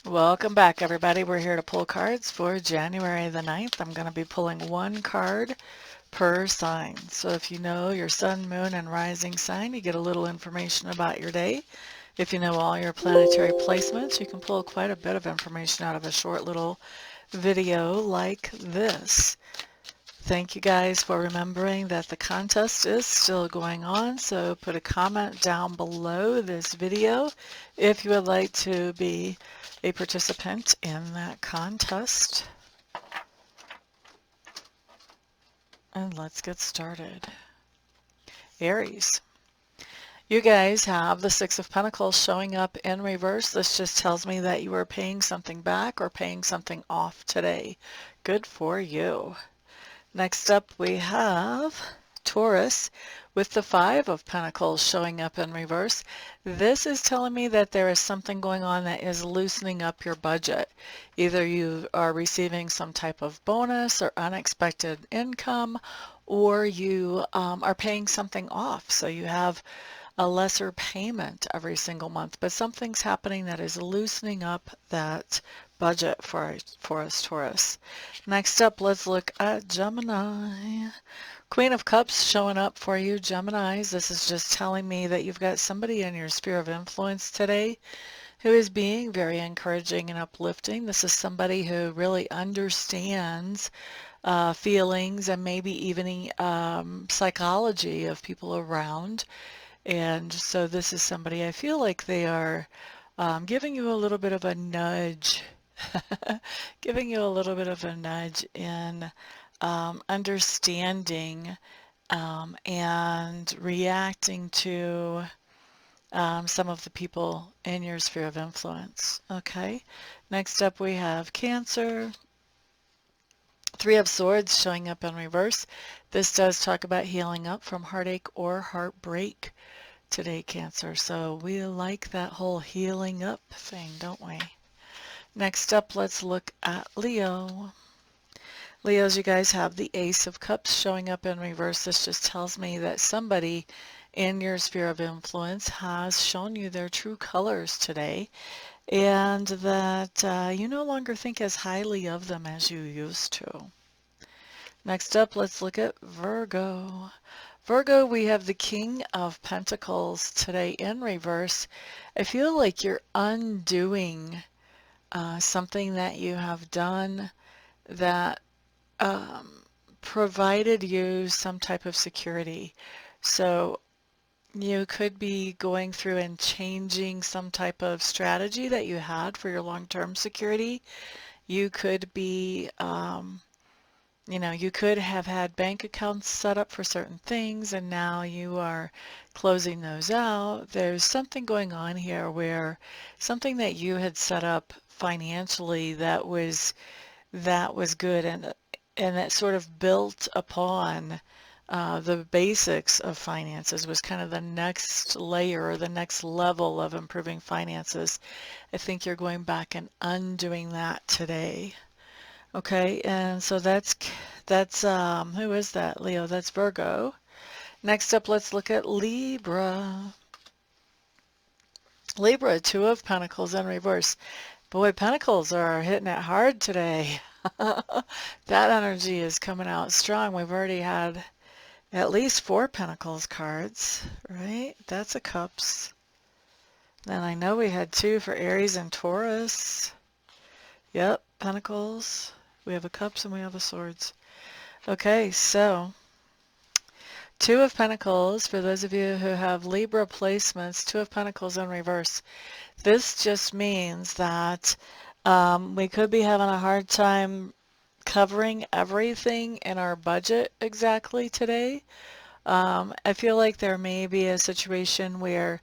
Welcome back, everybody. We're here to pull cards for January the 9th. I'm going to be pulling one card per sign. So if you know your sun, moon, and rising sign, you get a little information about your day. If you know all your planetary placements, you can pull quite a bit of information out of a short little video like this. Thank you guys for remembering that the contest is still going on, so put a comment down below this video if you would like to be a participant in that contest. And let's get started. Aries. You guys have the Six of Pentacles showing up in reverse. This just tells me that you are paying something back or paying something off today. Good for you. Next up we have Taurus with the Five of Pentacles showing up in reverse. This is telling me that there is something going on that is loosening up your budget. Either you are receiving some type of bonus or unexpected income, or you are paying something off. So you have a lesser payment every single month, but something's happening that is loosening up that budget for us, Taurus. Next up, let's look at Gemini. Queen of Cups showing up for you, Geminis. This is just telling me that you've got somebody in your sphere of influence today who is being very encouraging and uplifting. This is somebody who really understands feelings and maybe even psychology of people around. And so this is somebody, I feel like they are giving you a little bit of a nudge, giving you a little bit of a nudge in understanding and reacting to some of the people in your sphere of influence. Okay, next up we have Cancer. Three of Swords showing up in reverse. This does talk about healing up from heartache or heartbreak today, Cancer. So we like that whole healing up thing, don't we? Next up, let's look at Leo. Leos, you guys have the Ace of Cups showing up in reverse. This just tells me that somebody in your sphere of influence has shown you their true colors today, and that you no longer think as highly of them as you used to. Next up, let's look at Virgo. Virgo, we have the King of Pentacles today in reverse. I feel like you're undoing something that you have done that provided you some type of security. So you could be going through and changing some type of strategy that you had for your long-term security. You could be you could have had bank accounts set up for certain things and now you are closing those out. There's something going on here where something that you had set up financially that was good and that sort of built upon the basics of finances, was kind of the next layer or the next level of improving finances. I think you're going back and undoing that today. Okay, and so that's who is that, Leo? That's Virgo. Next up, let's look at Libra. Libra, Two of Pentacles in reverse. Boy, Pentacles are hitting it hard today. That energy is coming out strong. We've already had at least 4 Pentacles cards, right? That's a Cups. Then I know we had 2 for Aries and Taurus. Yep, Pentacles. We have a Cups and we have a Swords. Okay, so 2 of Pentacles, for those of you who have Libra placements, 2 of Pentacles in reverse. This just means that we could be having a hard time covering everything in our budget exactly today. I feel like there may be a situation where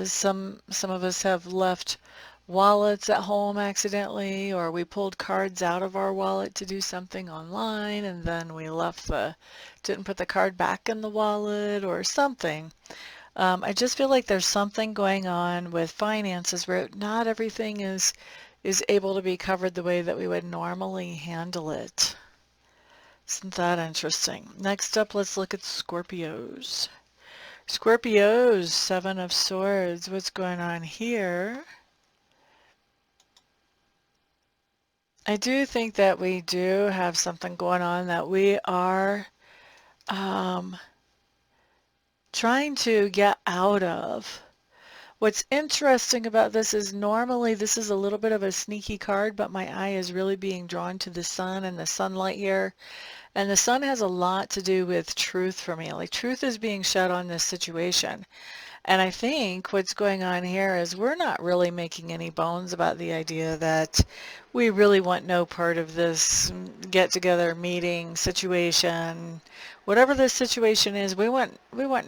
some of us have left wallets at home accidentally, or we pulled cards out of our wallet to do something online and then we didn't put the card back in the wallet or something. I just feel like there's something going on with finances where not everything is able to be covered the way that we would normally handle it. Isn't that interesting? Next up, let's look at Scorpios. Scorpios, 7 of Swords. What's going on here? I do think that we do have something going on that we are um, trying to get out of. What's interesting about this is normally this is a little bit of a sneaky card, but my eye is really being drawn to the sun and the sunlight here. And the sun has a lot to do with truth for me. Like truth is being shed on this situation. And I think what's going on here is we're not really making any bones about the idea that we really want no part of this get-together meeting situation. Whatever this situation is, we want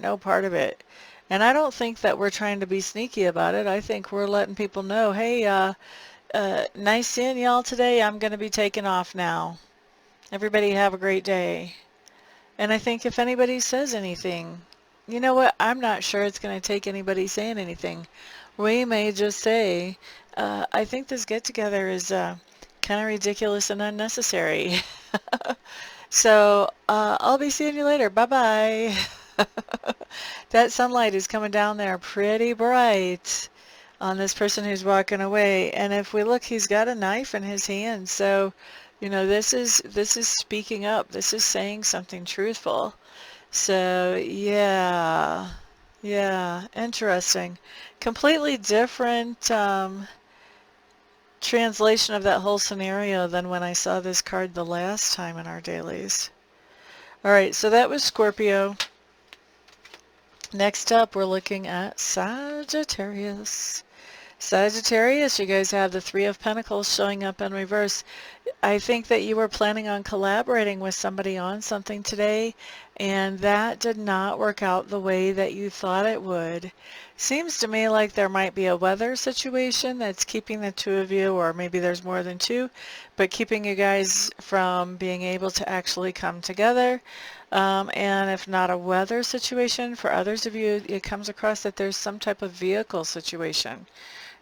no part of it. And I don't think that we're trying to be sneaky about it. I think we're letting people know, hey, nice seeing y'all today. I'm going to be taking off now. Everybody have a great day. And I think if anybody says anything, you know what, I'm not sure it's going to take anybody saying anything. We may just say, I think this get-together is kind of ridiculous and unnecessary. So I'll be seeing you later. Bye-bye. That sunlight is coming down there pretty bright on this person who's walking away. And if we look, he's got a knife in his hand. So, you know, this is speaking up. This is saying something truthful. So, yeah, interesting. Completely different translation of that whole scenario than when I saw this card the last time in our dailies. All right, so that was Scorpio. Next up, we're looking at Sagittarius. Sagittarius, you guys have the Three of Pentacles showing up in reverse. I think that you were planning on collaborating with somebody on something today, and that did not work out the way that you thought it would. Seems to me like there might be a weather situation that's keeping the two of you, or maybe there's more than two, but keeping you guys from being able to actually come together. And if not a weather situation, for others of you, it comes across that there's some type of vehicle situation.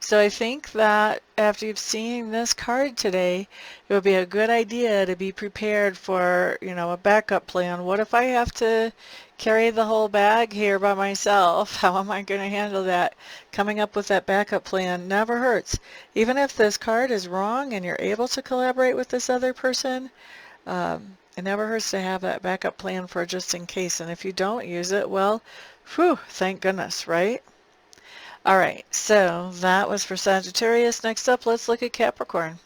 So I think that after you've seen this card today, it would be a good idea to be prepared for, you know, a backup plan. What if I have to carry the whole bag here by myself? How am I going to handle that? Coming up with that backup plan never hurts. Even if this card is wrong and you're able to collaborate with this other person, it never hurts to have that backup plan for just in case. And if you don't use it, well, whew, thank goodness, right? All right, so that was for Sagittarius. Next up, let's look at Capricorn.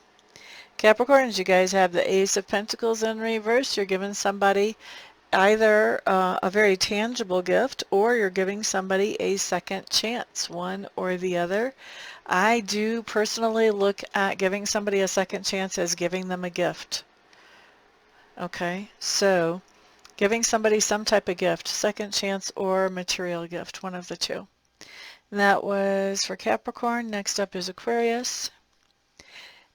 Capricorns, you guys have the Ace of Pentacles in reverse. You're giving somebody either a very tangible gift, or you're giving somebody a second chance, one or the other. I do personally look at giving somebody a second chance as giving them a gift. Okay, so giving somebody some type of gift, second chance or material gift, one of the two. That was for Capricorn. Next up is Aquarius.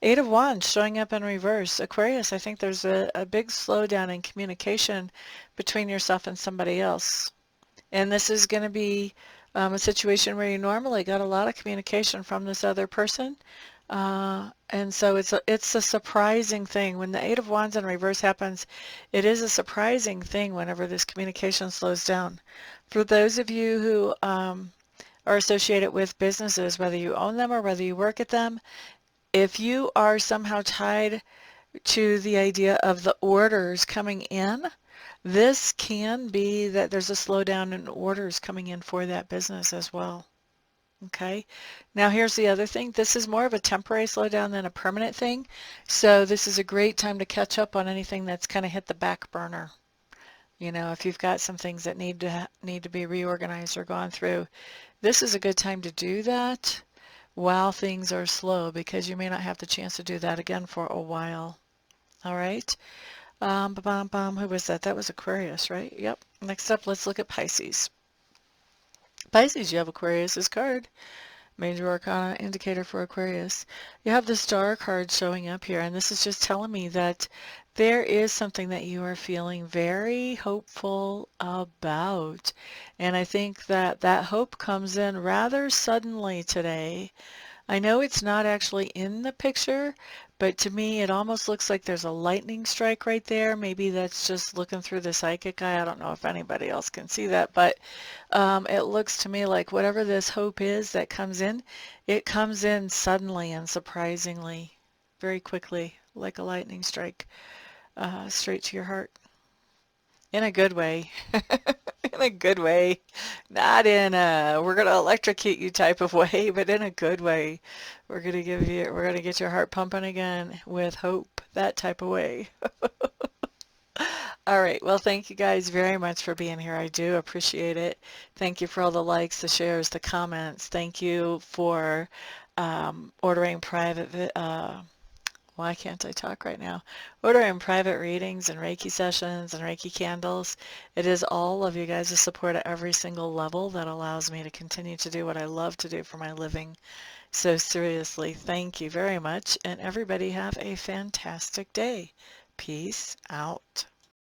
Eight of Wands showing up in reverse. Aquarius, I think there's a big slowdown in communication between yourself and somebody else. And this is going to be a situation where you normally got a lot of communication from this other person. And so it's a surprising thing. When the Eight of Wands in reverse happens, it is a surprising thing whenever this communication slows down. For those of you who are associated with businesses, whether you own them or whether you work at them, if you are somehow tied to the idea of the orders coming in, this can be that there's a slowdown in orders coming in for that business as well. Okay, now here's the other thing. This is more of a temporary slowdown than a permanent thing. So this is a great time to catch up on anything that's kind of hit the back burner. You know, if you've got some things that need to be reorganized or gone through, this is a good time to do that while things are slow, because you may not have the chance to do that again for a while. All right. Who was that? That was Aquarius, right? Yep. Next up, let's look at Pisces. Pisces, you have Aquarius's card. Major Arcana indicator for Aquarius. You have the Star card showing up here, and this is just telling me that there is something that you are feeling very hopeful about. And I think that that hope comes in rather suddenly today. I know it's not actually in the picture, but to me it almost looks like there's a lightning strike right there. Maybe that's just looking through the psychic eye. I don't know if anybody else can see that, but it looks to me like whatever this hope is that comes in, it comes in suddenly and surprisingly, very quickly. like a lightning strike, straight to your heart. In a good way. In a good way. Not in a we're gonna electrocute you type of way, but in a good way. We're gonna get your heart pumping again with hope, that type of way. All right. Well, thank you guys very much for being here. I do appreciate it. Thank you for all the likes, the shares, the comments. Thank you for ordering why can't I talk right now? Ordering private readings and Reiki sessions and Reiki candles. It is all of you guys' support at every single level that allows me to continue to do what I love to do for my living. So seriously, thank you very much. And everybody have a fantastic day. Peace out.